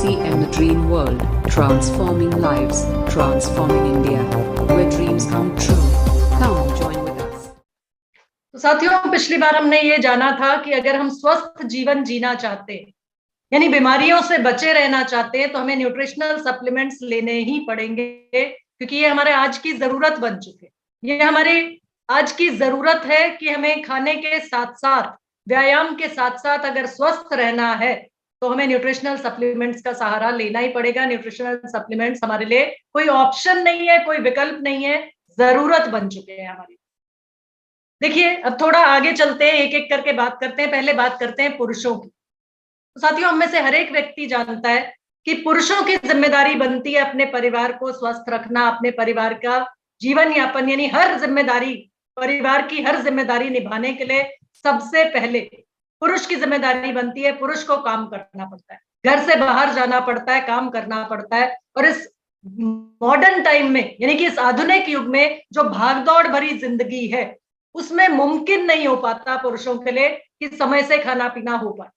TCM The Dream World, transforming lives, transforming India, where dreams come true. Come join with us. तो साथियों, पिछली बार हमने ये जाना था कि अगर हम स्वस्थ जीवन जीना चाहते हैं, यानी बीमारियों से बचे रहना चाहते हैं, तो हमें न्यूट्रिशनल सप्लीमेंट्स लेने ही पड़ेंगे, क्योंकि ये हमारे आज की जरूरत बन चुके हैं। ये हमारी आज की जरूरत है कि हमें खाने के साथ साथ, व्यायाम के साथ साथ अगर स्वस्थ रहना है तो हमें न्यूट्रिशनल सप्लीमेंट्स का सहारा लेना ही पड़ेगा। न्यूट्रिशनल सप्लीमेंट्स हमारे लिए कोई ऑप्शन नहीं है, कोई विकल्प नहीं है, जरूरत बन चुके हैं हमारी। देखिए, अब थोड़ा आगे चलते हैं, एक एक करके बात करते हैं। पहले बात करते हैं पुरुषों की। तो साथियों, हम में से हर एक व्यक्ति जानता है कि पुरुषों की जिम्मेदारी बनती है अपने परिवार को स्वस्थ रखना, अपने परिवार का जीवन यापन, यानी हर जिम्मेदारी, परिवार की हर जिम्मेदारी निभाने के लिए सबसे पहले पुरुष की जिम्मेदारी बनती है। पुरुष को काम करना पड़ता है, घर से बाहर जाना पड़ता है, काम करना पड़ता है। और इस मॉडर्न टाइम में, यानी कि इस आधुनिक युग में जो भागदौड़ भरी जिंदगी है, उसमें मुमकिन नहीं हो पाता पुरुषों के लिए कि समय से खाना पीना हो पाए।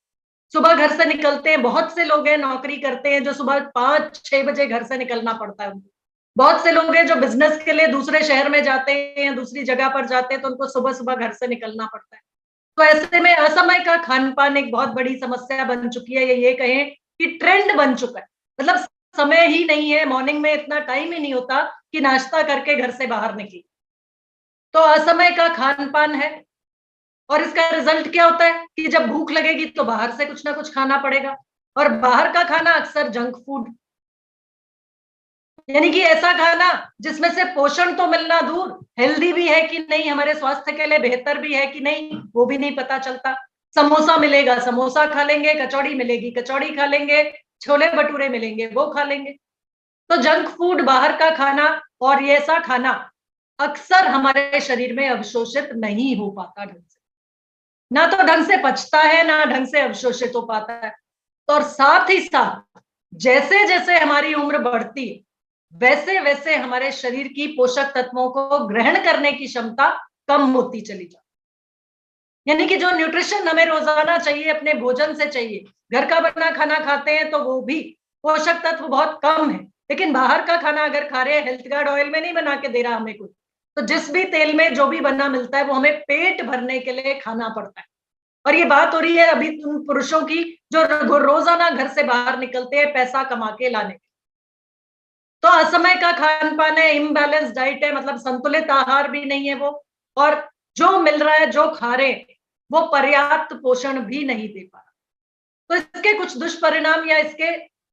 सुबह घर से निकलते हैं, बहुत से लोग हैं नौकरी करते हैं जो सुबह 5-6 बजे घर से निकलना पड़ता है उनको। बहुत से लोग हैं जो बिजनेस के लिए दूसरे शहर में जाते हैं, दूसरी जगह पर जाते हैं, तो उनको सुबह सुबह घर से निकलना पड़ता है। तो ऐसे में असमय का खान पान एक बहुत बड़ी समस्या बन चुकी है, ये कहें कि ट्रेंड बन चुका है। मतलब समय ही नहीं है, मॉर्निंग में इतना टाइम ही नहीं होता कि नाश्ता करके घर से बाहर निकले। तो असमय का खान पान है, और इसका रिजल्ट क्या होता है कि जब भूख लगेगी तो बाहर से कुछ ना कुछ खाना पड़ेगा, और बाहर का खाना अक्सर जंक फूड, यानी कि ऐसा खाना जिसमें से पोषण तो मिलना दूर, हेल्दी भी है कि नहीं, हमारे स्वास्थ्य के लिए बेहतर भी है कि नहीं, वो भी नहीं पता चलता। समोसा मिलेगा, समोसा खा लेंगे, कचौड़ी मिलेगी, कचौड़ी खा लेंगे, छोले भटूरे मिलेंगे, वो खा लेंगे। तो जंक फूड, बाहर का खाना, और ये ऐसा खाना अक्सर हमारे शरीर में अवशोषित नहीं हो पाता ढंग से, ना तो ढंग से पचता है, ना ढंग से अवशोषित हो पाता है। तो और साथ ही साथ जैसे जैसे हमारी उम्र बढ़ती है, वैसे वैसे हमारे शरीर की पोषक तत्वों को ग्रहण करने की क्षमता कम होती चली जाती, यानी कि जो न्यूट्रिशन हमें रोजाना चाहिए, अपने भोजन से चाहिए, घर का बना खाना खाते हैं तो वो भी पोषक तत्व बहुत कम है। लेकिन बाहर का खाना अगर खा रहे हैं, हेल्थ गार्ड ऑयल में नहीं बना के दे रहा हमें कुछ, तो जिस भी तेल में जो भी बना मिलता है वो हमें पेट भरने के लिए खाना पड़ता है। और ये बात हो रही है अभी उन पुरुषों की जो रोजाना घर से बाहर निकलते हैं पैसा कमा के लाने। तो असमय का खान पान है, इम्बैलेंस डाइट है, मतलब संतुलित आहार भी नहीं है वो, और जो मिल रहा है, जो खा रहे हैं, वो पर्याप्त पोषण भी नहीं दे पा रहा। तो इसके कुछ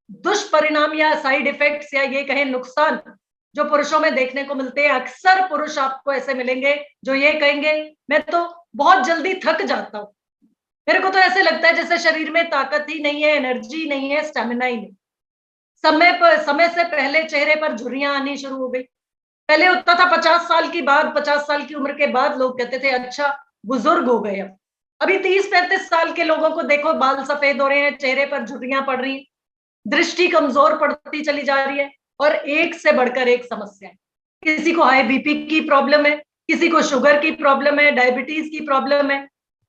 दुष्परिणाम या साइड इफेक्ट्स, या ये कहें नुकसान, जो पुरुषों में देखने को मिलते हैं। अक्सर पुरुष आपको ऐसे मिलेंगे जो ये कहेंगे, मैं तो बहुत जल्दी थक जाता हूँ, मेरे को तो ऐसे लगता है जैसे शरीर में ताकत ही नहीं है, एनर्जी नहीं है, स्टेमिना ही नहीं। समय से पहले चेहरे पर झुर्रियां आनी शुरू हो गई। पहले होता था 50 साल की बाद, 50 साल की उम्र के बाद लोग कहते थे अच्छा बुजुर्ग हो गए। अब अभी 30-35 साल के लोगों को देखो, बाल सफेद हो रहे हैं, चेहरे पर झुर्रियां पड़ रही, दृष्टि कमजोर पड़ती चली जा रही है, और एक से बढ़कर एक समस्या है। किसी को हाई बीपी की प्रॉब्लम है, किसी को शुगर की प्रॉब्लम है, डायबिटीज की प्रॉब्लम है,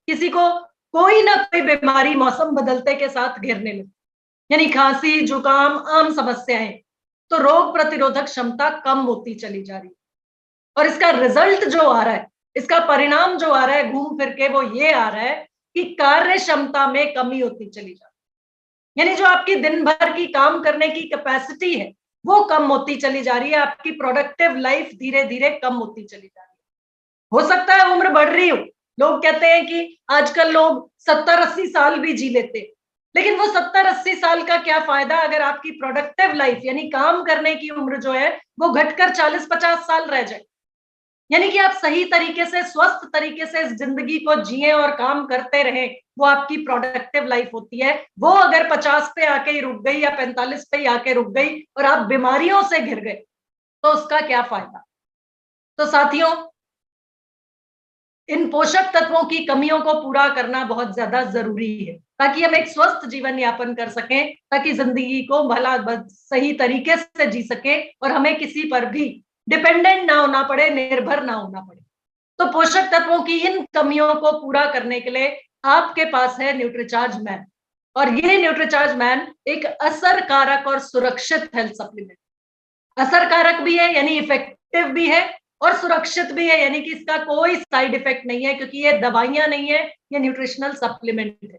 किसी को कोई ना कोई बीमारी मौसम बदलते के साथ घेरने लगी, यानी खांसी, जुकाम आम समस्याएं। तो रोग प्रतिरोधक क्षमता कम होती चली जा रही है, और इसका रिजल्ट जो आ रहा है, इसका परिणाम जो आ रहा है घूम फिर के, वो ये आ रहा है कि कार्य क्षमता में कमी होती चली जा रही है, यानी जो आपकी दिन भर की काम करने की कैपेसिटी है वो कम होती चली जा रही है। आपकी प्रोडक्टिव लाइफ धीरे धीरे कम होती चली जा रही है। हो सकता है उम्र बढ़ रही हो, लोग कहते हैं कि आजकल लोग 70-80 साल भी जी लेते, लेकिन वो 70-80 साल का क्या फायदा अगर आपकी प्रोडक्टिव लाइफ, यानी काम करने की उम्र जो है वो घटकर 40-50 साल रह जाए। यानी कि आप सही तरीके से, स्वस्थ तरीके से इस जिंदगी को जिए और काम करते रहे, वो आपकी प्रोडक्टिव लाइफ होती है। वो अगर 50 पे आके ही रुक गई, या 45 पे ही आके रुक गई, और आप बीमारियों से घिर गए, तो उसका क्या फायदा। तो साथियों, इन पोषक तत्वों की कमियों को पूरा करना बहुत ज्यादा जरूरी है, ताकि हम एक स्वस्थ जीवन यापन कर सकें, ताकि जिंदगी को भला सही तरीके से जी सके, और हमें किसी पर भी डिपेंडेंट ना होना पड़े, निर्भर ना होना पड़े। तो पोषक तत्वों की इन कमियों को पूरा करने के लिए आपके पास है न्यूट्रीचार्ज मैन, और ये न्यूट्रीचार्ज मैन एक असरकारक और सुरक्षित हेल्थ सप्लीमेंट, असरकारक भी है यानी इफेक्टिव भी है, और सुरक्षित भी है यानी कि इसका कोई साइड इफेक्ट नहीं है, क्योंकि ये दवाइयां नहीं है, ये न्यूट्रिशनल सप्लीमेंट है।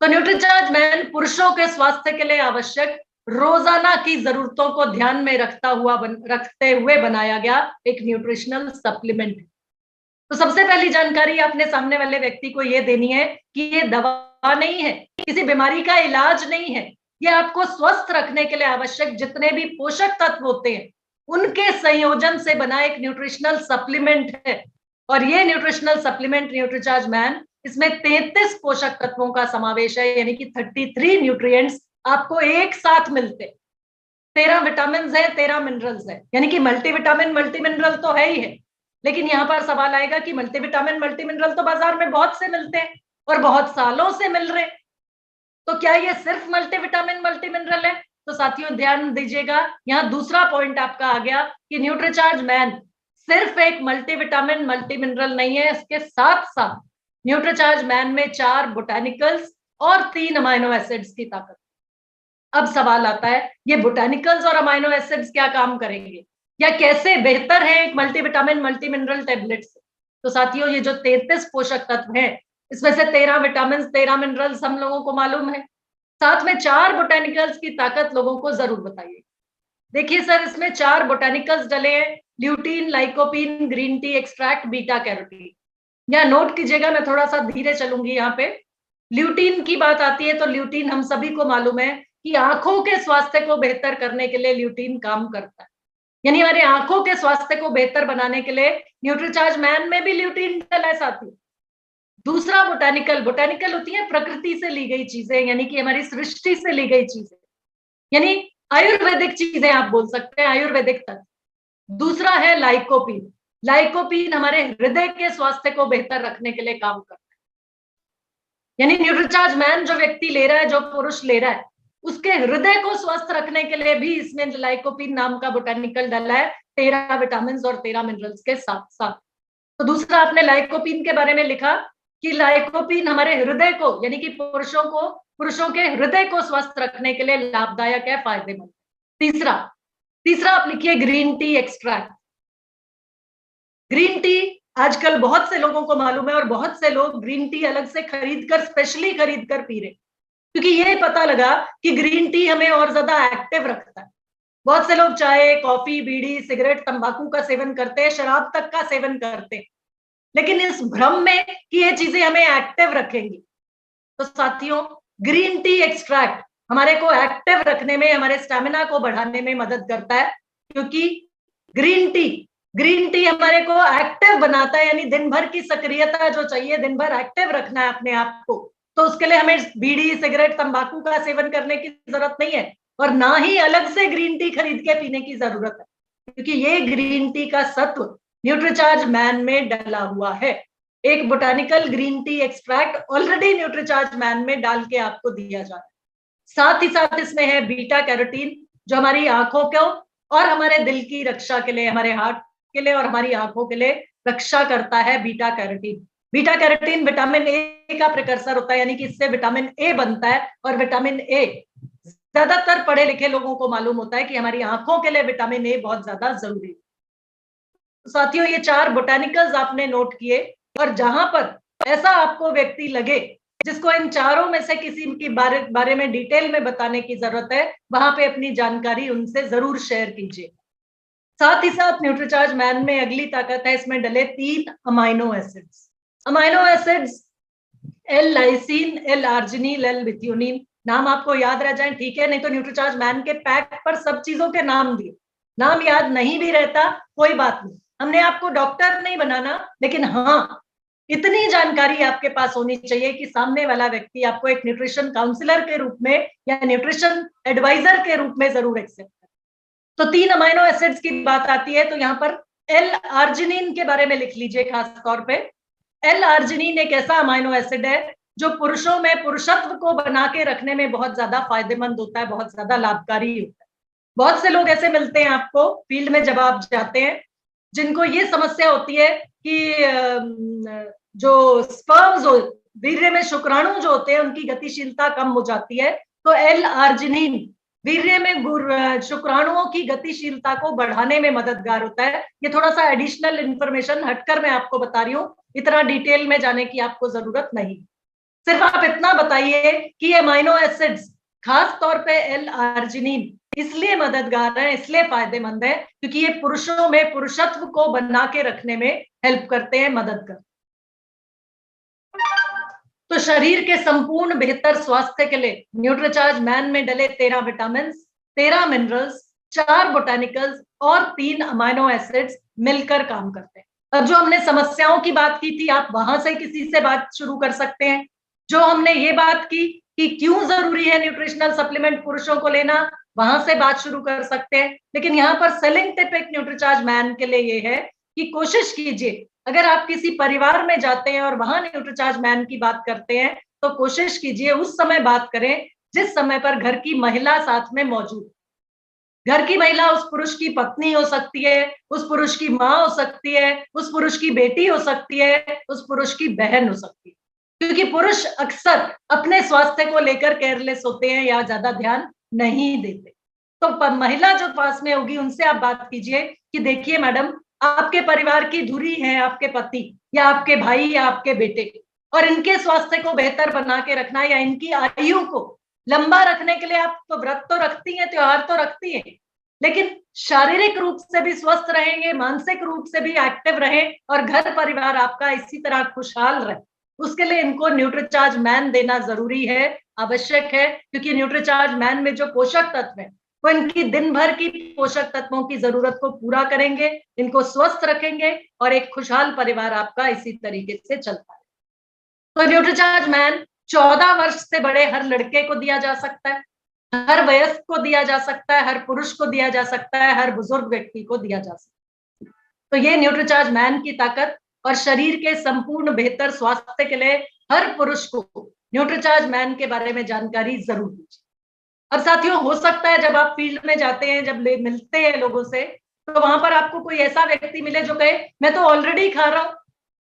तो न्यूट्रीचार्ज मैन पुरुषों के स्वास्थ्य के लिए आवश्यक रोजाना की जरूरतों को ध्यान में रखते हुए बनाया गया एक न्यूट्रिशनल सप्लीमेंट है। तो सबसे पहली जानकारी आपने सामने वाले व्यक्ति को यह देनी है कि ये दवा नहीं है, किसी बीमारी का इलाज नहीं है, ये आपको स्वस्थ रखने के लिए आवश्यक जितने भी पोषक तत्व होते हैं उनके संयोजन से बना एक न्यूट्रिशनल सप्लीमेंट है। और ये न्यूट्रिशनल सप्लीमेंट न्यूट्रीचार्ज मैन, इसमें 33 पोषक तत्वों का समावेश है, यानी कि 33 न्यूट्रिएंट्स आपको एक साथ मिलते। 13 विटामिन है, 13 मिनरल्स है, यानी कि मल्टीविटामिन मल्टी मिनरल तो है ही है, लेकिन यहां पर सवाल आएगा कि मल्टीविटामिन मल्टी मिनरल तो बाजार में बहुत से मिलते हैं और बहुत सालों से मिल रहे, तो क्या ये सिर्फ मल्टीविटामिन मल्टी मिनरल है? तो साथियों ध्यान दीजिएगा, यहाँ दूसरा पॉइंट आपका आ गया कि न्यूट्रीचार्ज मैन सिर्फ एक मल्टीविटामिन मल्टी मिनरल नहीं है, इसके साथ साथ न्यूट्रीचार्ज मैन में 4 बोटानिकल्स और 3 अमाइनो एसिड्स की ताकत। अब सवाल आता है, ये बोटानिकल्स और अमाइनो एसिड्स क्या काम करेंगे या कैसे बेहतर है एक मल्टीविटामिन मल्टी मिनरल टेबलेट से? तो साथियों, ये जो 33 पोषक तत्व हैं, इसमें से 13 विटामिन 13 मिनरल्स हम लोगों को मालूम है, साथ में 4 बोटानिकल्स की ताकत लोगों को जरूर बताइए। देखिए सर, इसमें 4 बोटानिकल्स डले हैं, lutein, lycopene, green tea extract, beta carotene. या नोट कीजिएगा, मैं थोड़ा सा धीरे चलूंगी यहाँ पे। ल्यूटीन की बात आती है तो ल्यूटीन हम सभी को मालूम है कि आंखों के स्वास्थ्य को बेहतर करने के लिए ल्यूटीन काम करता है, यानी हमारे आंखों के स्वास्थ्य को बेहतर बनाने के लिए न्यूट्रीचार्ज मैन में भी ल्यूटीन डला है साथी। दूसरा बोटानिकल, बोटानिकल होती है प्रकृति से ली गई चीजें, यानी कि हमारी सृष्टि से ली गई चीजें, यानी आयुर्वेदिक चीजें आप बोल सकते हैं, आयुर्वेदिक तत्व। दूसरा है लाइकोपीन, लाइकोपीन हमारे हृदय के स्वास्थ्य को बेहतर रखने के लिए काम करता है, यानी न्यूट्रीचार्ज मैन जो व्यक्ति ले रहा है, जो पुरुष ले रहा है, उसके हृदय को स्वस्थ रखने के लिए भी इसमें लाइकोपीन नाम का बोटानिकल डाला है, 13 विटामिन और 13 मिनरल्स के साथ साथ। तो दूसरा आपने लाइकोपीन के बारे में लिखा कि लाइकोपीन हमारे हृदय को, यानी कि पुरुषों के हृदय को स्वस्थ रखने के लिए लाभदायक है, फायदेमंद। तीसरा आप लिखिए green tea extract. Green tea आजकल बहुत से लोगों को मालूम है और बहुत से लोग ग्रीन टी अलग से स्पेशली खरीद कर पी रहे, क्योंकि ये पता लगा कि ग्रीन टी हमें और ज्यादा एक्टिव रखता है। बहुत से लोग चाय, कॉफी, बीड़ी, सिगरेट, तंबाकू का सेवन करते हैं, शराब तक का सेवन करते हैं, लेकिन इस भ्रम में कि ये चीजें हमें एक्टिव रखेंगी। तो साथियों, ग्रीन टी एक्सट्रैक्ट हमारे को एक्टिव रखने में, हमारे स्टैमिना को बढ़ाने में मदद करता है, क्योंकि ग्रीन टी हमारे को एक्टिव बनाता है, यानी दिन भर की सक्रियता जो चाहिए, दिन भर एक्टिव रखना है अपने आप को, तो उसके लिए हमें बीड़ी, सिगरेट, तंबाकू का सेवन करने की जरूरत नहीं है और ना ही अलग से ग्रीन टी खरीद के पीने की जरूरत है, क्योंकि ये ग्रीन टी का सत्व न्यूट्रीचार्ज मैन में डला हुआ है। एक botanical green tea extract already Nutricharge man में डाल के आपको दिया जा रहा है। साथ ही साथ इसमें है बीटा कैरोटीन, जो हमारी आंखों को और हमारे दिल की रक्षा के लिए, हमारे हार्ट के लिए और हमारी आंखों के लिए रक्षा करता है बीटा कैरोटीन विटामिन ए का प्रिकर्सर होता है, यानी कि इससे विटामिन ए बनता है, और विटामिन ए ज्यादातर पढ़े लिखे लोगों को मालूम होता है कि हमारी आंखों के लिए विटामिन ए बहुत ज्यादा जरूरी है। तो साथियों, ये 4 बोटानिकल्स आपने नोट किए, और जहां पर ऐसा आपको व्यक्ति लगे जिसको इन चारों में से किसी की बारे में डिटेल में बताने की जरूरत है, वहां पे अपनी जानकारी उनसे जरूर शेयर कीजिए। साथ ही साथ न्यूट्रीचार्ज मैन में अगली ताकत है, इसमें डले 3 amino acids, L lysine, L arginine, L methionine. नाम आपको याद रह जाए ठीक है, नहीं तो न्यूट्रीचार्ज मैन के पैक पर सब चीजों के नाम दिए, नाम याद नहीं भी रहता कोई बात नहीं, हमने आपको डॉक्टर नहीं बनाना, लेकिन हाँ, इतनी जानकारी आपके पास होनी चाहिए कि सामने वाला व्यक्ति आपको एक न्यूट्रिशन काउंसलर के रूप में या न्यूट्रिशन एडवाइजर के रूप में जरूर एक्सेप्ट करें। तो 3 अमाइनो एसिड्स की बात आती है तो यहाँ पर एल आर्जिनिन के बारे में लिख लीजिए खास तौर पे। एल आर्जिनिन एक ऐसा अमाइनो एसिड है जो पुरुषों में पुरुषत्व को बना के रखने में बहुत ज्यादा फायदेमंद होता है, बहुत ज्यादा लाभकारी होता है। बहुत से लोग ऐसे मिलते हैं आपको फील्ड में जब आप जाते हैं, जिनको ये समस्या होती है कि जो वीर्य में शुक्राणु जो होते हैं उनकी गतिशीलता कम हो जाती है, तो एल आर्जिनिन वीर्य में शुक्राणुओं की गतिशीलता को बढ़ाने में मददगार होता है। ये थोड़ा सा एडिशनल इंफॉर्मेशन हटकर मैं आपको बता रही हूँ, इतना डिटेल में जाने की आपको जरूरत नहीं। सिर्फ आप इतना बताइए कि ये अमाइनो एसिड्स खास तौर पे एल आर्जिनिन इसलिए मददगार है, इसलिए फायदेमंद है क्योंकि ये पुरुषों में पुरुषत्व को बना के रखने में हेल्प करते हैं, मदद करते हैं। तो शरीर के संपूर्ण बेहतर स्वास्थ्य के लिए न्यूट्रीचार्ज मैन में डले 13 विटामिन, 13 मिनरल्स, 4 बोटानिकल्स और 3 अमाइनो एसिड्स मिलकर काम करते हैं। अब जो हमने समस्याओं की बात की थी, आप वहां से किसी से बात शुरू कर सकते हैं। जो हमने ये बात की कि क्यों जरूरी है न्यूट्रिशनल सप्लीमेंट पुरुषों को लेना, वहां से बात शुरू कर सकते हैं। लेकिन यहाँ पर सेलिंग टिप एक न्यूट्रीचार्ज मैन के लिए ये है कि कोशिश कीजिए, अगर आप किसी परिवार में जाते हैं और वहां न्यूट्रीचार्ज मैन की बात करते हैं, तो कोशिश कीजिए उस समय बात करें जिस समय पर घर की महिला साथ में मौजूद। घर की महिला उस पुरुष की पत्नी हो सकती है, उस पुरुष की माँ हो सकती है, उस पुरुष की बेटी हो सकती है, उस पुरुष की बहन हो सकती है, क्योंकि पुरुष अक्सर अपने स्वास्थ्य को लेकर केयरलेस होते हैं या ज्यादा ध्यान नहीं देते। तो महिला जो पास में होगी उनसे आप बात कीजिए कि देखिए मैडम, आपके परिवार की धुरी है आपके पति या आपके भाई या आपके बेटे, और इनके स्वास्थ्य को बेहतर बना के रखना या इनकी आयु को लंबा रखने के लिए आप तो व्रत तो रखती हैं, त्योहार तो रखती हैं, लेकिन शारीरिक रूप से भी स्वस्थ रहेंगे, मानसिक रूप से भी एक्टिव रहें और घर परिवार आपका इसी तरह खुशहाल रहे, उसके लिए इनको न्यूट्रीचार्ज मैन देना जरूरी है, आवश्यक है। क्योंकि न्यूट्रीचार्ज मैन में जो पोषक तत्व है वो इनकी दिन भर की पोषक तत्वों की जरूरत को पूरा करेंगे, इनको स्वस्थ रखेंगे और एक खुशहाल परिवार आपका इसी तरीके से चलता है। तो न्यूट्रीचार्ज मैन 14 वर्ष से बड़े हर लड़के को दिया जा सकता है, हर वयस्क को दिया जा सकता है, हर पुरुष को दिया जा सकता है, हर बुजुर्ग व्यक्ति को दिया जा सकता है। तो ये न्यूट्रीचार्ज मैन की ताकत और शरीर के संपूर्ण बेहतर स्वास्थ्य के लिए हर पुरुष को न्यूट्रीचार्ज मैन के बारे में जानकारी जरूर दीजिए। और साथियों, हो सकता है जब आप फील्ड में जाते हैं, जब मिलते हैं लोगों से, तो वहां पर आपको कोई ऐसा व्यक्ति मिले जो कहे मैं तो ऑलरेडी खा रहा हूँ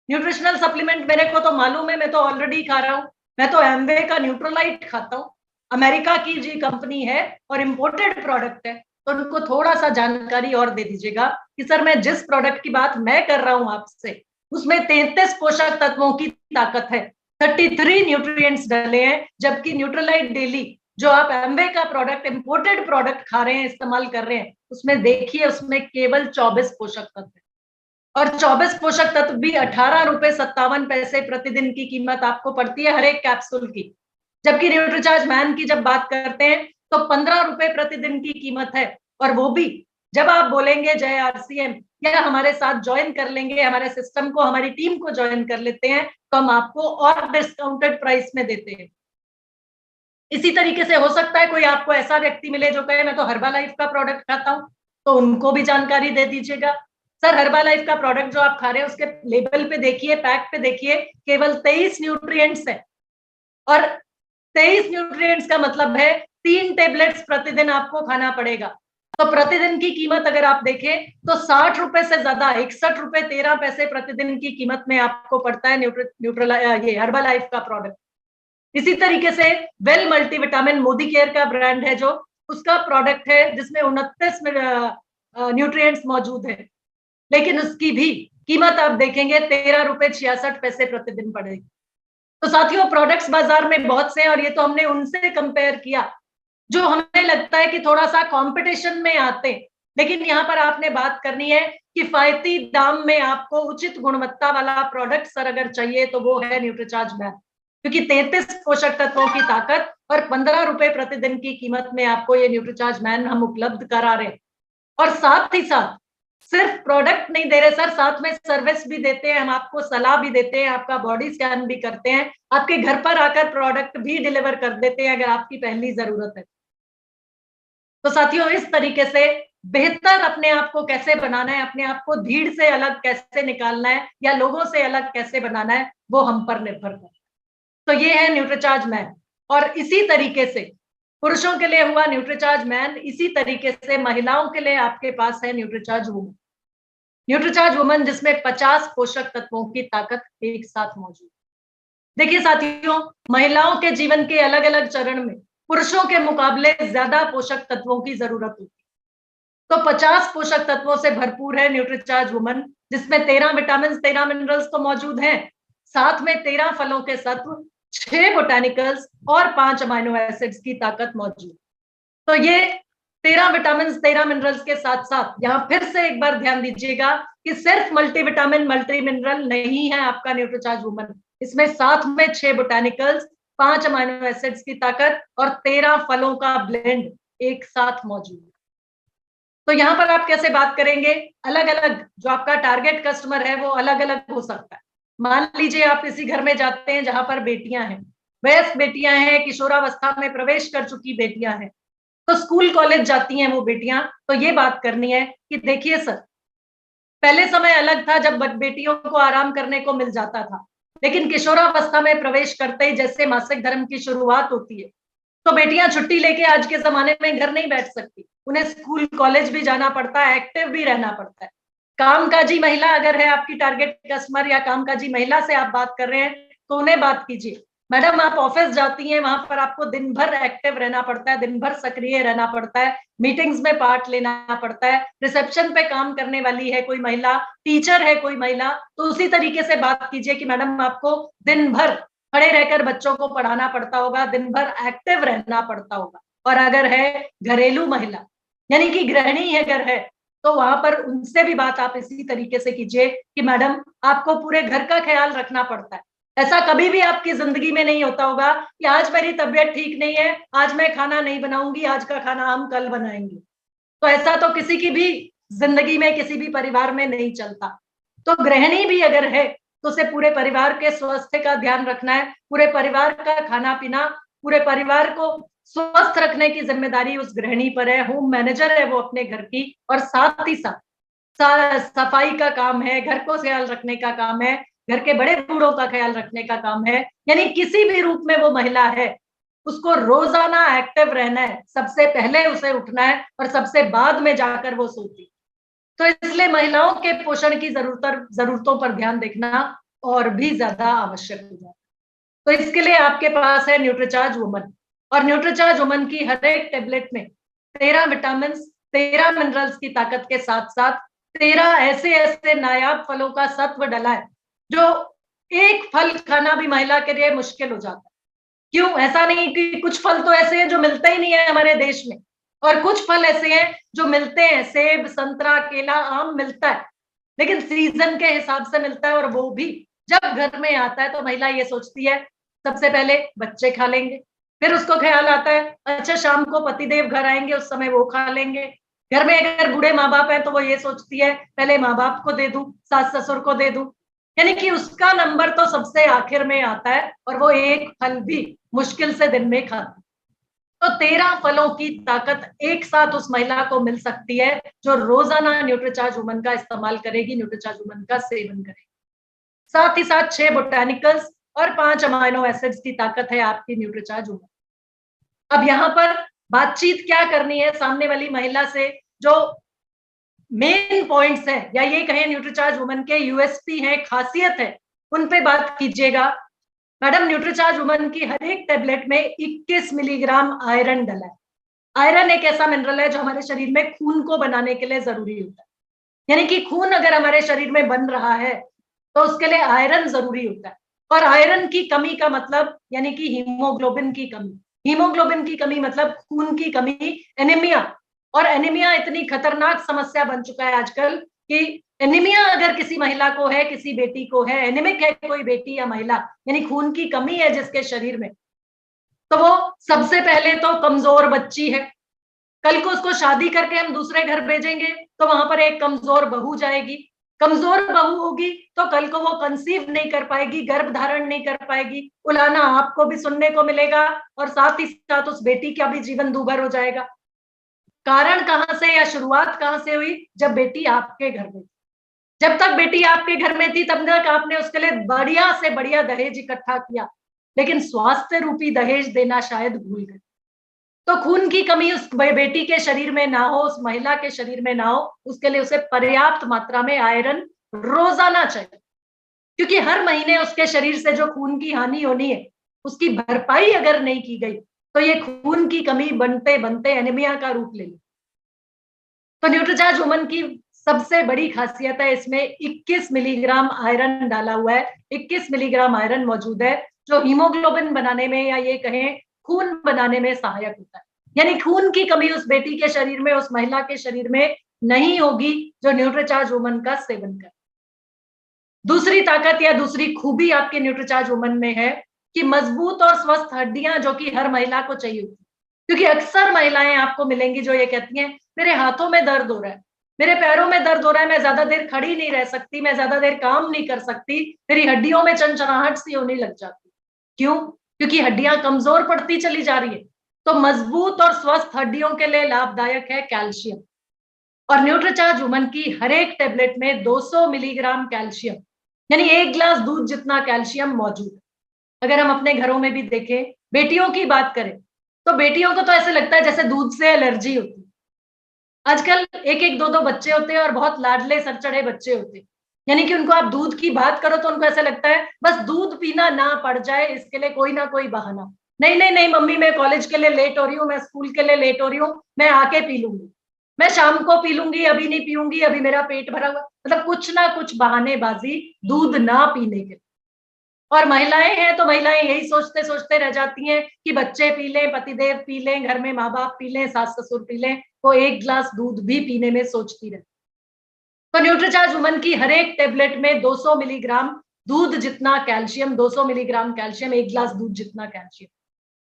न्यूट्रिशनल सप्लीमेंट, मेरे को तो मालूम है, मैं तो ऑलरेडी खा रहा हूँ, मैं तो एमवे का न्यूट्रोलाइट खाता हूँ, अमेरिका की जी कंपनी है और इम्पोर्टेड प्रोडक्ट है। तो उनको थोड़ा सा जानकारी और दे दीजिएगा कि सर मैं जिस प्रोडक्ट की बात मैं कर रहा हूँ आपसे, उसमें 33 पोषक तत्वों की ताकत है, 33 न्यूट्रिएंट्स डले हैं, जबकि न्यूट्रोलाइट डेली जो आप एमवे का प्रोडक्ट, इंपोर्टेड प्रोडक्ट खा रहे हैं, इस्तेमाल कर रहे हैं, उसमें देखिए उसमें केवल 24 पोषक तत्व है, और 24 पोषक तत्व भी 18.57 रुपए प्रतिदिन की कीमत आपको पड़ती है हर एक कैप्सूल की। जबकि न्यूट्रीचार्ज मैन की जब बात करते हैं तो 15 रुपए प्रतिदिन की कीमत है, और वो भी जब आप बोलेंगे जय आरसीएम या हमारे साथ ज्वाइन कर लेंगे, हमारे सिस्टम को, हमारी टीम को ज्वाइन कर लेते हैं, तो हम आपको और डिस्काउंटेड प्राइस में देते हैं। इसी तरीके से हो सकता है कोई आपको ऐसा व्यक्ति मिले जो कहे मैं तो हर्बालाइफ का प्रोडक्ट खाता हूं, तो उनको भी जानकारी दे दीजिएगा। सर हर्बालाइफ का प्रोडक्ट जो आप खा रहे हैं उसके लेबल पे देखिए, पैक पे देखिए, केवल 23 न्यूट्रिएंट्स है, और 23 न्यूट्रिएंट्स का मतलब है 3 टेबलेट्स प्रतिदिन आपको खाना पड़ेगा। तो प्रतिदिन की कीमत अगर आप देखें तो 60 रुपए से ज्यादा, 61 रुपए 13 पैसे प्रतिदिन की कीमत में आपको पड़ता है ये हर्बालाइफ का प्रोडक्ट। इसी तरीके से वेल मल्टीविटामिन मोदी केयर का ब्रांड है, जो उसका प्रोडक्ट है जिसमें 29 न्यूट्रिएंट्स मौजूद है, लेकिन उसकी भी कीमत आप देखेंगे 13.66 रुपए प्रतिदिन पड़ेगी। तो साथियों, प्रोडक्ट्स बाजार में बहुत से हैं, और ये तो हमने उनसे कंपेयर किया जो हमें लगता है कि थोड़ा सा कंपटीशन में आते, लेकिन यहाँ पर आपने बात करनी है किफायती दाम में आपको उचित गुणवत्ता वाला प्रोडक्ट सर अगर चाहिए तो वो है न्यूट्रीचार्ज मैन, क्योंकि 33 पोषक तत्वों की ताकत और 15 रुपए प्रतिदिन की कीमत में आपको ये न्यूट्रीचार्ज मैन हम उपलब्ध करा रहे हैं। और साथ ही साथ सिर्फ प्रोडक्ट नहीं दे रहे सर, साथ में सर्विस भी देते हैं, हम आपको सलाह भी देते हैं, आपका बॉडी स्कैन भी करते हैं, आपके घर पर आकर प्रोडक्ट भी डिलीवर कर देते हैं अगर आपकी पहली जरूरत है। तो साथियों, इस तरीके से बेहतर अपने आप को कैसे बनाना है, अपने आप को भीड़ से अलग कैसे निकालना है या लोगों से अलग कैसे बनाना है, वो हम पर निर्भर करता है। तो ये है न्यूट्रीचार्ज मैन। और इसी तरीके से पुरुषों के लिए हुआ न्यूट्रीचार्ज मैन, इसी तरीके से महिलाओं के लिए आपके पास है न्यूट्रीचार्ज वुमन। न्यूट्रीचार्ज वुमन जिसमें 50 पोषक तत्वों की ताकत एक साथ मौजूद। देखिए साथियों, महिलाओं के जीवन के अलग अलग चरण में पुरुषों के मुकाबले ज्यादा पोषक तत्वों की जरूरत होती है। तो 50 पोषक तत्वों से भरपूर है न्यूट्रीचार्ज वुमन, जिसमें 13 विटामिन 13 मिनरल्स तो मौजूद हैं, साथ में 13 फलों के सत्व, 6 बोटानिकल्स और 5 अमाइनो एसिड्स की ताकत मौजूद। तो ये 13 विटामिन 13 मिनरल्स के साथ साथ यहाँ फिर से एक बार ध्यान दीजिएगा कि सिर्फ मल्टीविटामिन मल्टी मिनरल नहीं है आपका न्यूट्रीचार्ज वुमन, इसमें साथ में 6 बोटानिकल्स, 5 अमाइनो एसिड्स की ताकत और 13 फलों का ब्लेंड एक साथ मौजूद है। तो यहाँ पर आप कैसे बात करेंगे, अलग अलग जो आपका टारगेट कस्टमर है वो अलग अलग हो सकता है। मान लीजिए आप किसी घर में जाते हैं जहां पर बेटियां हैं, वयस्क बेटियां हैं, किशोरावस्था में प्रवेश कर चुकी बेटियां हैं, तो स्कूल कॉलेज जाती हैं वो बेटियां, तो ये बात करनी है कि देखिए सर, पहले समय अलग था जब बेटियों को आराम करने को मिल जाता था, लेकिन किशोरावस्था में प्रवेश करते ही जैसे मासिक धर्म की शुरुआत होती है, तो बेटियां छुट्टी लेके आज के जमाने में घर नहीं बैठ सकती, उन्हें स्कूल कॉलेज भी जाना पड़ता है, एक्टिव भी रहना पड़ता है। कामकाजी महिला अगर है आपकी टारगेट कस्टमर या कामकाजी महिला से आप बात कर रहे हैं, तो उन्हें बात कीजिए, मैडम आप ऑफिस जाती हैं, वहां पर आपको दिन भर एक्टिव रहना पड़ता है, दिन भर सक्रिय रहना पड़ता है, मीटिंग्स में पार्ट लेना पड़ता है, रिसेप्शन पे काम करने वाली है कोई महिला, टीचर है कोई महिला, तो उसी तरीके से बात कीजिए कि मैडम आपको दिन भर खड़े रहकर बच्चों को पढ़ाना पड़ता होगा, दिन भर एक्टिव रहना पड़ता होगा। और अगर है घरेलू महिला यानी कि गृहिणी अगर है, तो वहां पर उनसे भी बात आप इसी तरीके से कीजिए कि मैडम आपको पूरे घर का ख्याल रखना पड़ता है। ऐसा कभी भी आपकी जिंदगी में नहीं होता होगा कि आज मेरी तबीयत ठीक नहीं है, आज मैं खाना नहीं बनाऊंगी, आज का खाना हम कल बनाएंगे। तो ऐसा तो किसी की भी जिंदगी में, किसी भी परिवार में नहीं चलता। तो गृहिणी भी अगर है तो उसे पूरे परिवार के स्वास्थ्य का ध्यान रखना है, पूरे परिवार का खाना पीना, पूरे परिवार को स्वस्थ रखने की जिम्मेदारी उस गृहिणी पर है, होम मैनेजर है वो अपने घर की, और साथ ही साथ सफाई का काम है, घर को ख्याल रखने का काम है, घर के बड़े बूढ़ों का ख्याल रखने का काम है, यानी किसी भी रूप में वो महिला है, उसको रोजाना एक्टिव रहना है, सबसे पहले उसे उठना है और सबसे बाद में जाकर वो सोती। तो इसलिए महिलाओं के पोषण की जरूरतों पर ध्यान देखना और भी ज्यादा आवश्यक हो जाता है। तो इसके लिए आपके पास है न्यूट्रीचार्ज वुमन, और न्यूट्रीचार्ज वुमन की हर एक टेबलेट में 13 विटामिन 13 मिनरल्स की ताकत के साथ साथ 13 ऐसे ऐसे नायाब फलों का सत्व डला है, जो एक फल खाना भी महिला के लिए मुश्किल हो जाता है। क्यों? ऐसा नहीं कि कुछ फल तो ऐसे हैं जो मिलते ही नहीं है हमारे देश में, और कुछ फल ऐसे हैं जो मिलते हैं, सेब, संतरा, केला, आम मिलता है, लेकिन सीजन के हिसाब से मिलता है, और वो भी जब घर में आता है तो महिला ये सोचती है सबसे पहले बच्चे खा लेंगे, फिर उसको ख्याल आता है अच्छा शाम को पतिदेव घर आएंगे उस समय वो खा लेंगे। घर में अगर बूढ़े माँ बाप है तो वो ये सोचती है पहले माँ बाप को दे दूं, सास ससुर को दे दूं, यानी कि उसका नंबर तो सबसे आखिर में आता है, और वो एक फल भी मुश्किल से दिन में खाती। तो 13 फलों की ताकत एक साथ उस महिला को मिल सकती है जो रोजाना न्यूट्रीचार्ज वुमन का इस्तेमाल करेगी, न्यूट्रीचार्ज वुमन का सेवन करेगी। साथ ही साथ 6 बोटानिकल्स और 5 अमाइनो एसिड्स की ताकत है आपकी न्यूट्रीचार्ज वुमन। अब यहाँ पर बातचीत क्या करनी है सामने वाली महिला से, जो मेन पॉइंट्स है या ये कहें न्यूट्रीचार्ज वुमन के यूएसपी है, खासियत है, उन पे बात कीजिएगा। मैडम न्यूट्रीचार्ज वुमन की हर एक टेबलेट में 21 मिलीग्राम आयरन डला है। आयरन एक ऐसा मिनरल है जो हमारे शरीर में खून को बनाने के लिए जरूरी होता है, यानी कि खून अगर हमारे शरीर में बन रहा है तो उसके लिए आयरन जरूरी होता है। और आयरन की कमी का मतलब यानी कि हीमोग्लोबिन की कमी, हीमोग्लोबिन की कमी मतलब खून की कमी, एनीमिया। और एनीमिया इतनी खतरनाक समस्या बन चुका है आजकल कि एनीमिया अगर किसी महिला को है, किसी बेटी को है, एनीमिक है कोई बेटी या महिला, यानी खून की कमी है जिसके शरीर में, तो वो सबसे पहले तो कमजोर बच्ची है। कल को उसको शादी करके हम दूसरे घर भेजेंगे तो वहां पर एक कमजोर बहू जाएगी, कमजोर बहू होगी तो कल को वो कंसीव नहीं कर पाएगी, गर्भ धारण नहीं कर पाएगी, उलाना आपको भी सुनने को मिलेगा, और साथ ही साथ उस बेटी का भी जीवन दूभर हो जाएगा। कारण कहां से या शुरुआत कहां से हुई? जब बेटी आपके घर में थी। जब तक बेटी आपके घर में थी तब तक आपने उसके लिए बढ़िया से बढ़िया दहेज इकट्ठा किया, लेकिन स्वास्थ्य रूपी दहेज देना शायद भूल गए। तो खून की कमी उस बेटी के शरीर में ना हो, उस महिला के शरीर में ना हो, उसके लिए उसे पर्याप्त मात्रा में आयरन रोजाना चाहिए। क्योंकि हर महीने उसके शरीर से जो खून की हानि होनी है, उसकी भरपाई अगर नहीं की गई तो ये खून की कमी बनते बनते एनीमिया का रूप ले ले। तो न्यूट्रीचार्ज वुमन की सबसे बड़ी खासियत है, इसमें 21 मिलीग्राम आयरन डाला हुआ है। 21 मिलीग्राम आयरन मौजूद है जो हीमोग्लोबिन बनाने में या ये कहें खून बनाने में सहायक होता है। यानी खून की कमी उस बेटी के शरीर में, उस महिला के शरीर में नहीं होगी जो न्यूट्रीचार्ज वुमन का सेवन करे। दूसरी ताकत या दूसरी खूबी आपके न्यूट्रीचार्ज वुमन में है कि मजबूत और स्वस्थ हड्डियां, जो कि हर महिला को चाहिए होती है। क्योंकि अक्सर महिलाएं आपको मिलेंगी जो ये कहती हैं, मेरे हाथों में दर्द हो रहा है, मेरे पैरों में दर्द हो रहा है, मैं ज्यादा देर खड़ी नहीं रह सकती, मैं ज्यादा देर काम नहीं कर सकती, मेरी हड्डियों में चंचनाहट सी होने लग जाती। क्यों? क्योंकि हड्डियां कमजोर पड़ती चली जा रही है। तो मजबूत और स्वस्थ हड्डियों के लिए लाभदायक है कैल्शियम। और न्यूट्रीचार्ज वुमन की हर एक टेबलेट में 200 मिलीग्राम कैल्शियम, यानी 1 ग्लास दूध जितना कैल्शियम मौजूद है। अगर हम अपने घरों में भी देखें, बेटियों की बात करें, तो बेटियों को तो ऐसे लगता है जैसे दूध से एलर्जी होती है। आजकल एक एक दो दो बच्चे होते हैं और बहुत लाडले सर चढ़े बच्चे होते हैं। यानी कि उनको आप दूध की बात करो तो उनको ऐसा लगता है बस दूध पीना ना पड़ जाए, इसके लिए कोई ना कोई बहाना। नहीं नहीं नहीं मम्मी, मैं कॉलेज के लिए लेट हो रही हूँ, मैं स्कूल के लिए लेट हो रही हूँ, मैं आके पी लूंगी, मैं शाम को पी लूंगी, अभी नहीं पीऊंगी, अभी मेरा पेट भरा हुआ। मतलब कुछ ना कुछ बहानेबाजी दूध ना पीने के। और महिलाएं हैं तो महिलाएं यही सोचते सोचते रह जाती हैं कि बच्चे पी लें, पतिदेव पी लें, घर में माँ बाप पी लें, सास ससुर पी लें, वो 1 ग्लास दूध भी पीने में सोचती रहती। तो न्यूट्रीचार्ज वुमन की हर एक टेबलेट में 200 मिलीग्राम दूध जितना कैल्शियम, 200 मिलीग्राम कैल्शियम, 1 ग्लास दूध जितना कैल्शियम।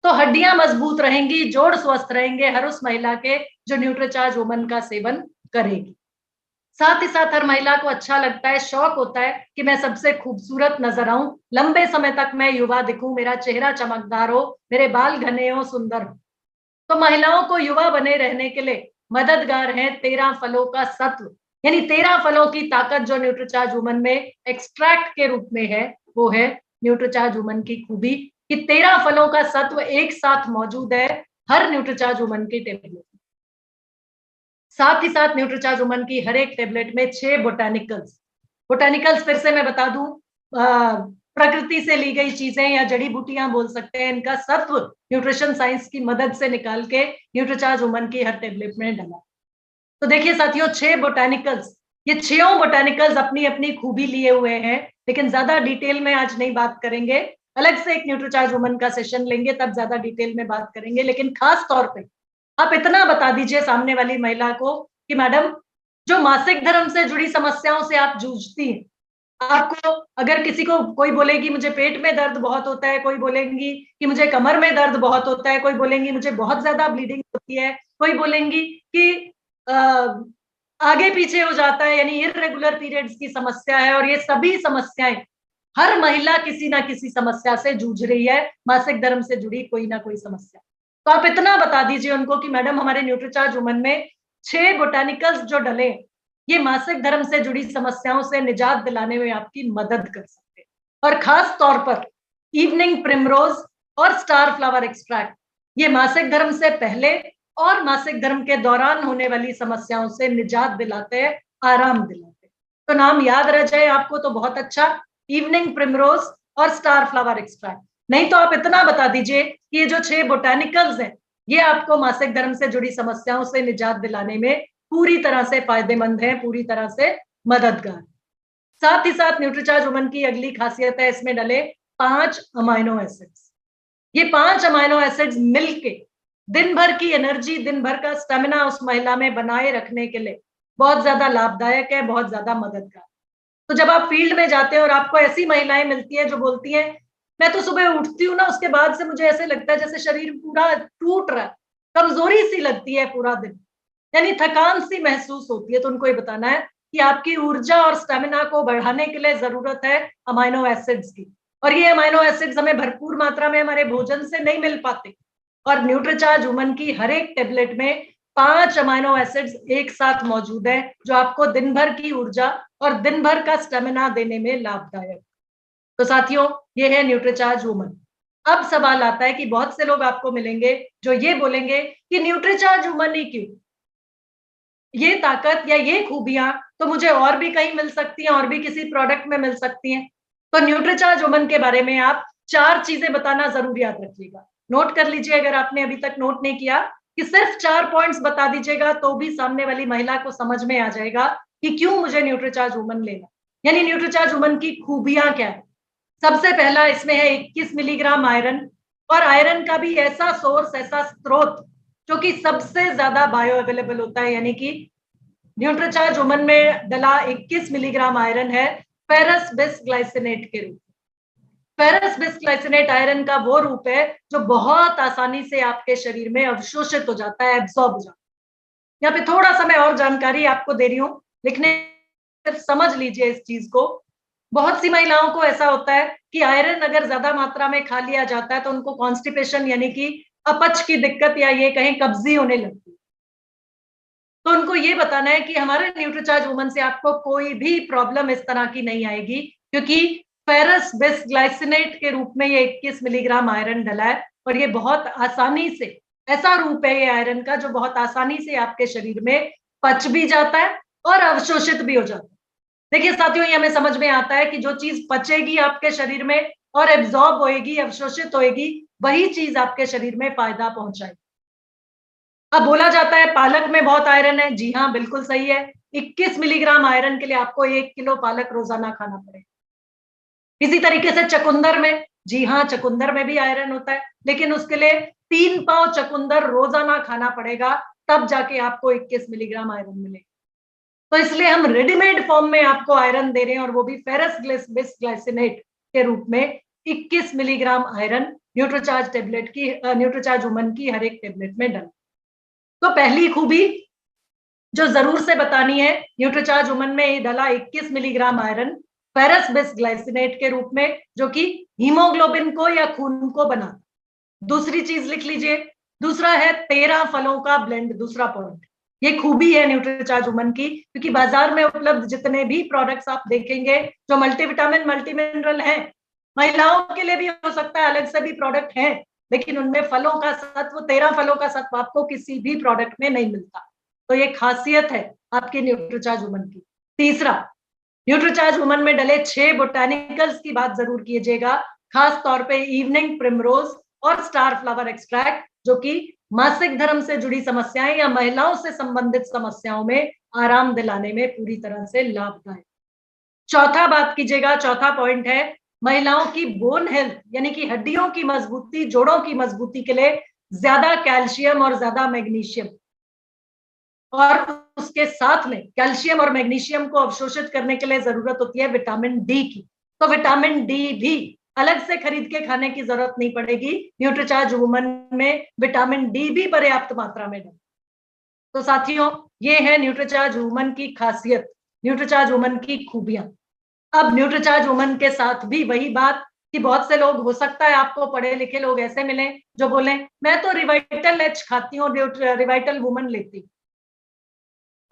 तो हड्डियां मजबूत रहेंगी, जोड़ स्वस्थ रहेंगे हर उस महिला के जो न्यूट्रीचार्ज वुमन का सेवन करेगी। साथ ही साथ हर महिला को अच्छा लगता है, शौक होता है कि मैं सबसे खूबसूरत नजर आऊं, लंबे समय तक मैं युवा दिखूं, मेरा चेहरा चमकदार हो, मेरे बाल घने हो, सुंदर हो। तो महिलाओं को युवा बने रहने के लिए मददगार है 13 फलों का सत्व, यानी 13 फलों की ताकत जो न्यूट्रीचार्ज वुमन में एक्सट्रैक्ट के रूप में है। वो है न्यूट्रीचार्ज वुमन की खूबी कि 13 फलों का सत्व एक साथ मौजूद है हर न्यूट्रीचार्ज वुमन की टेबलेट। साथ ही साथ न्यूट्रीचार्ज वुमन की हर एक टेबलेट में 6 बोटानिकल्स, बोटानिकल्स फिर से मैं बता दूं, प्रकृति से ली गई चीजें या जड़ी बूटियां बोल सकते हैं, इनका सत्व न्यूट्रिशन साइंस की मदद से निकाल के न्यूट्रीचार्ज वुमन की हर टेबलेट में डाला। तो देखिए साथियों, 6 बोटानिकल्स, ये 6 बोटानिकल्स अपनी अपनी खूबी लिए हुए हैं, लेकिन ज्यादा डिटेल में आज नहीं बात करेंगे। अलग से एक न्यूट्रीचार्ज वुमन का सेशन लेंगे, तब ज्यादा डिटेल में बात करेंगे। लेकिन खास तौर पे आप इतना बता दीजिए सामने वाली महिला को कि मैडम, जो मासिक धर्म से जुड़ी समस्याओं से आप जूझती हैं, आपको अगर किसी को कोई बोलेगी मुझे पेट में दर्द बहुत होता है, कोई बोलेंगी कि मुझे कमर में दर्द बहुत होता है, कोई बोलेंगी मुझे बहुत ज्यादा ब्लीडिंग होती है, कोई बोलेंगी कि आगे पीछे हो जाता है, यानी इररेगुलर पीरियड्स की समस्या है। और ये सभी समस्याएं, हर महिला किसी ना किसी समस्या से जूझ रही है, मासिक धर्म से जुड़ी कोई ना कोई समस्या। तो आप इतना बता दीजिए उनको कि मैडम, हमारे न्यूट्रीचार्ज वुमन में 6 बोटानिकल्स जो डले, ये मासिक धर्म से जुड़ी समस्याओं से निजात दिलाने में आपकी मदद कर सकते हैं। और खास तौर पर इवनिंग प्रिमरोज और स्टार फ्लावर एक्सट्रैक्ट, ये मासिक धर्म से पहले और मासिक धर्म के दौरान होने वाली समस्याओं से निजात दिलाते हैं, आराम दिलाते हैं। तो नाम याद रह जाए आपको तो बहुत अच्छा, इवनिंग प्रिमरोज और स्टार फ्लावर एक्सट्रैक्ट। नहीं तो आप इतना बता दीजिए कि ये जो 6 बोटानिकल्स हैं, ये आपको मासिक धर्म से जुड़ी समस्याओं से निजात दिलाने में पूरी तरह से फायदेमंद है, पूरी तरह से मददगार। साथ ही साथ न्यूट्रीचार्ज वुमन की अगली खासियत है, इसमें डले 5 अमाइनो एसिड्स। ये 5 अमाइनो एसिड्स मिलके दिन भर की एनर्जी, दिन भर का स्टेमिना उस महिला में बनाए रखने के लिए बहुत ज्यादा लाभदायक है, बहुत ज्यादा मददगार। तो जब आप फील्ड में जाते हैं और आपको ऐसी महिलाएं मिलती हैं जो बोलती हैं, मैं तो सुबह उठती हूँ ना, उसके बाद से मुझे ऐसे लगता है जैसे शरीर पूरा टूट रहा है, कमजोरी सी लगती है पूरा दिन, यानी थकान सी महसूस होती है। तो उनको ये बताना है कि आपकी ऊर्जा और स्टेमिना को बढ़ाने के लिए जरूरत है अमाइनो एसिड्स की। और ये अमाइनो एसिड्स हमें भरपूर मात्रा में हमारे भोजन से नहीं मिल पाते। और न्यूट्रीचार्ज वुमन की हर एक टेबलेट में 5 अमाइनो एसिड्स एक साथ मौजूद है, जो आपको दिन भर की ऊर्जा और दिन भर का स्टेमिना देने में लाभदायक। तो साथियों, ये है न्यूट्रीचार्ज वुमन। अब सवाल आता है कि बहुत से लोग आपको मिलेंगे जो ये बोलेंगे कि न्यूट्रीचार्ज वुमन ही क्यों, ये ताकत या ये खूबियां तो मुझे और भी कहीं मिल सकती हैं, और भी किसी प्रोडक्ट में मिल सकती हैं। तो न्यूट्रीचार्ज वुमन के बारे में आप 4 चीजें बताना जरूर याद रखिएगा। नोट कर लीजिए अगर आपने अभी तक नोट नहीं किया, कि सिर्फ 4 पॉइंट्स बता दीजिएगा तो भी सामने वाली महिला को समझ में आ जाएगा कि क्यों मुझे न्यूट्रीचार्ज वुमन लेना। यानी न्यूट्रीचार्ज वुमन की खूबियां क्या है। सबसे पहला इसमें है 21 मिलीग्राम आयरन, और आयरन का भी ऐसा सोर्स, ऐसा स्रोत जो कि सबसे ज्यादा बायो अवेलेबल होता है। यानी कि न्यूट्रीचार्ज वुमन में डला 21 मिलीग्राम आयरन है फेरस बिस्ग्लाइसिनेट के रूप। फेरस बिस्ग्लाइसिनेट आयरन का वो रूप है जो बहुत आसानी से आपके शरीर में अवशोषित हो जाता है, एब्सॉर्ब हो जाता है। यहाँ पे थोड़ा सा मैं और जानकारी आपको दे रही हूँ, लिखने सिर्फ समझ लीजिए इस चीज को। बहुत सी महिलाओं को ऐसा होता है कि आयरन अगर ज्यादा मात्रा में खा लिया जाता है तो उनको कॉन्स्टिपेशन यानी कि अपच की दिक्कत या ये कहें कब्जी होने लगती है। तो उनको ये बताना है कि हमारे न्यूट्रीचार्ज वुमन से आपको कोई भी प्रॉब्लम इस तरह की नहीं आएगी, क्योंकि फेरस बिस्ग्लाइसिनेट के रूप में ये 21 मिलीग्राम आयरन डला है, और ये बहुत आसानी से, ऐसा रूप है ये आयरन का जो बहुत आसानी से आपके शरीर में पच भी जाता है और अवशोषित भी हो जाता है। देखिए साथियों, ये हमें समझ में आता है कि जो चीज पचेगी आपके शरीर में और एब्जॉर्ब होएगी, अवशोषित होएगी, वही चीज आपके शरीर में फायदा पहुंचाएगी। अब बोला जाता है पालक में बहुत आयरन है। जी हाँ, बिल्कुल सही है। 21 मिलीग्राम आयरन के लिए आपको 1 किलो पालक रोजाना खाना पड़ेगा। इसी तरीके से चकुंदर में, जी हाँ, चकुंदर में भी आयरन होता है, लेकिन उसके लिए 3 पाव चकुंदर रोजाना खाना पड़ेगा, तब जाके आपको 21 मिलीग्राम आयरन मिलेगा। तो इसलिए हम रेडीमेड फॉर्म में आपको आयरन दे रहे हैं, और वो भी फेरस बिस्ग्लाइसिनेट के रूप में 21 मिलीग्राम आयरन न्यूट्रीचार्ज टेबलेट की, न्यूट्रीचार्ज वुमन की हर एक टेबलेट में डल। तो पहली खूबी जो जरूर से बतानी है, न्यूट्रीचार्ज वुमन में डला 21 मिलीग्राम आयरन फेरस बिस्ग्लाइसिनेट के रूप में, जो कि हीमोग्लोबिन को या खून को बनाता। दूसरी चीज लिख लीजिए, दूसरा है 13 फलों का ब्लेंड। दूसरा पॉइंट, ये खूबी है न्यूट्रीचार्ज वुमन की, क्योंकि बाजार में उपलब्ध जितने भी प्रोडक्ट्स आप देखेंगे जो मल्टीविटामिन मल्टी मिनरल है, महिलाओं के लिए भी हो सकता है, अलग से भी प्रोडक्ट है, लेकिन उनमें फलों का सत्व, 13 फलों का सत्व आपको किसी भी प्रोडक्ट में नहीं मिलता। तो ये खासियत है आपकी न्यूट्रीचार्ज वुमन की। तीसरा, न्यूट्रीचार्ज वुमन में डले 6 बोटानिकल्स की बात जरूर कीजिएगा, खास तौर पे इवनिंग प्रिमरोज और स्टार फ्लावर एक्सट्रैक्ट, जो कि मासिक धर्म से जुड़ी समस्याएं या महिलाओं से संबंधित समस्याओं में आराम दिलाने में पूरी तरह से लाभदायक। चौथा बात कीजिएगा, चौथा पॉइंट है महिलाओं की बोन हेल्थ, यानी कि हड्डियों की मजबूती, जोड़ों की मजबूती के लिए ज्यादा कैल्शियम और ज्यादा मैग्नीशियम, और उसके साथ में कैल्शियम और मैग्नीशियम को अवशोषित करने के लिए जरूरत होती है विटामिन डी की। तो विटामिन डी भी अलग से खरीद के खाने की जरूरत नहीं पड़ेगी, न्यूट्रीचार्ज वुमन में विटामिन डी भी पर्याप्त मात्रा में है। तो साथियों, ये है न्यूट्रीचार्ज वुमन की खासियत, न्यूट्रीचार्ज वुमन की खूबियां। अब न्यूट्रीचार्ज वुमन के साथ भी वही बात कि बहुत से लोग, हो सकता है आपको पढ़े लिखे लोग ऐसे मिले जो बोले मैं तो रिवाइटल एच खाती हूँ, रिवाइटल वुमन लेती हूँ।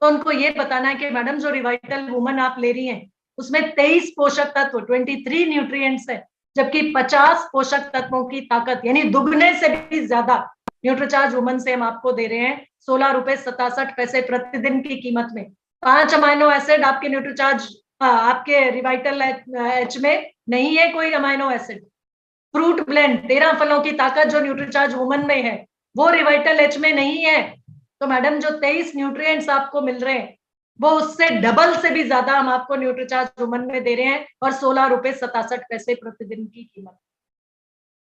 तो उनको ये बताना है कि मैडम जो रिवाइटल वुमन आप ले रही हैं उसमें 23 पोषक तत्व, 23 न्यूट्रिएंट्स है, जबकि 50 पोषक तत्वों की ताकत, यानी दुगने से भी ज्यादा न्यूट्रीचार्ज वुमन से हम आपको दे रहे हैं 16 रुपए 67 पैसे प्रतिदिन की कीमत में। 5 अमाइनो एसिड आपके न्यूट्रीचार्ज, आपके रिवाइटल एच में नहीं है कोई अमाइनो एसिड। फ्रूट ब्लेंड, 13 फलों की ताकत जो न्यूट्रीचार्ज वुमन में है वो रिवाइटल एच में नहीं है। तो मैडम जो 23 न्यूट्रिएंट्स आपको मिल रहे हैं वो उससे डबल से भी ज्यादा हम आपको न्यूट्रीचार्ज वुमन में दे रहे हैं, और 16 रुपए 67 पैसे प्रतिदिन की कीमत।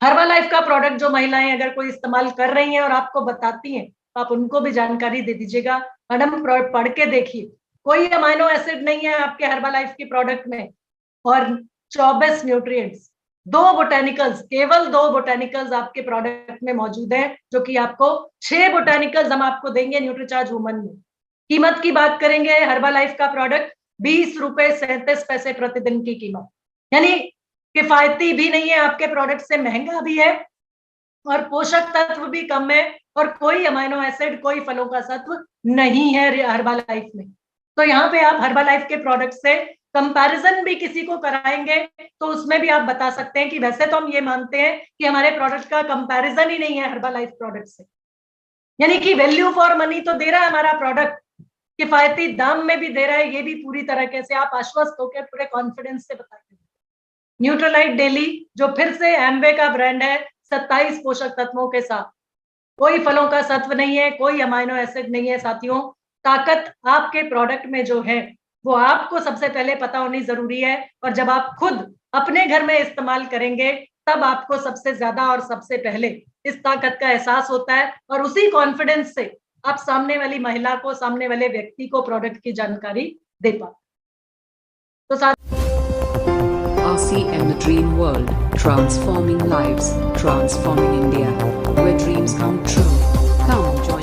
हर्बल लाइफ का प्रोडक्ट जो महिलाएं अगर कोई इस्तेमाल कर रही हैं और आपको बताती हैं, तो आप उनको भी जानकारी दे दीजिएगा, मैडम पढ़ के देखिए, कोई अमाइनो एसिड नहीं है आपके हर्बल लाइफ के प्रोडक्ट में, और 24 न्यूट्रिएंट्स, 2 बोटेनिकल्स, केवल 2 बोटेनिकल्स आपके प्रोडक्ट में मौजूद है, जो कि आपको 6 बोटेनिकल्स हम आपको देंगे न्यूट्रीचार्ज वुमन में। कीमत की बात करेंगे, हर्बल लाइफ का प्रोडक्ट 20 रुपए 37 पैसे प्रतिदिन की कीमत, यानी किफायती भी नहीं है, आपके प्रोडक्ट से महंगा भी है, और पोषक तत्व भी कम है, और कोई अमाइनो एसिड, कोई फलों का सत्व नहीं है हर्बल लाइफ में। तो यहाँ पे आप हर्बल लाइफ के प्रोडक्ट से कंपैरिजन भी किसी को कराएंगे तो उसमें भी आप बता सकते हैं कि वैसे तो हम ये मानते हैं कि हमारे प्रोडक्ट का कंपैरिजन ही नहीं है हर्बल लाइफ प्रोडक्ट से, यानी कि वैल्यू फॉर मनी तो दे रहा है हमारा प्रोडक्ट, किफायती दाम में भी दे रहा है, ये भी पूरी तरीके से आप आश्वस्त होकर पूरे कॉन्फिडेंस से बताएंगे। न्यूट्रलाइट डेली, जो फिर से एम्वे का ब्रांड है, 27 पोषक तत्वों के साथ। कोई फलों का सत्व नहीं है, कोई अमाइनो एसिड नहीं है साथियों। ताकत आपके प्रोडक्ट में जो है वो आपको सबसे पहले पता होनी जरूरी है, और जब आप खुद अपने घर में इस्तेमाल करेंगे तब आपको सबसे ज्यादा और सबसे पहले इस ताकत का एहसास होता है, और उसी कॉन्फिडेंस से आप सामने वाली महिला को, सामने वाले व्यक्ति को प्रोडक्ट की जानकारी दे पाते। तो साथ RCM, the dream world, transforming lives, transforming India, where dreams come true. Come join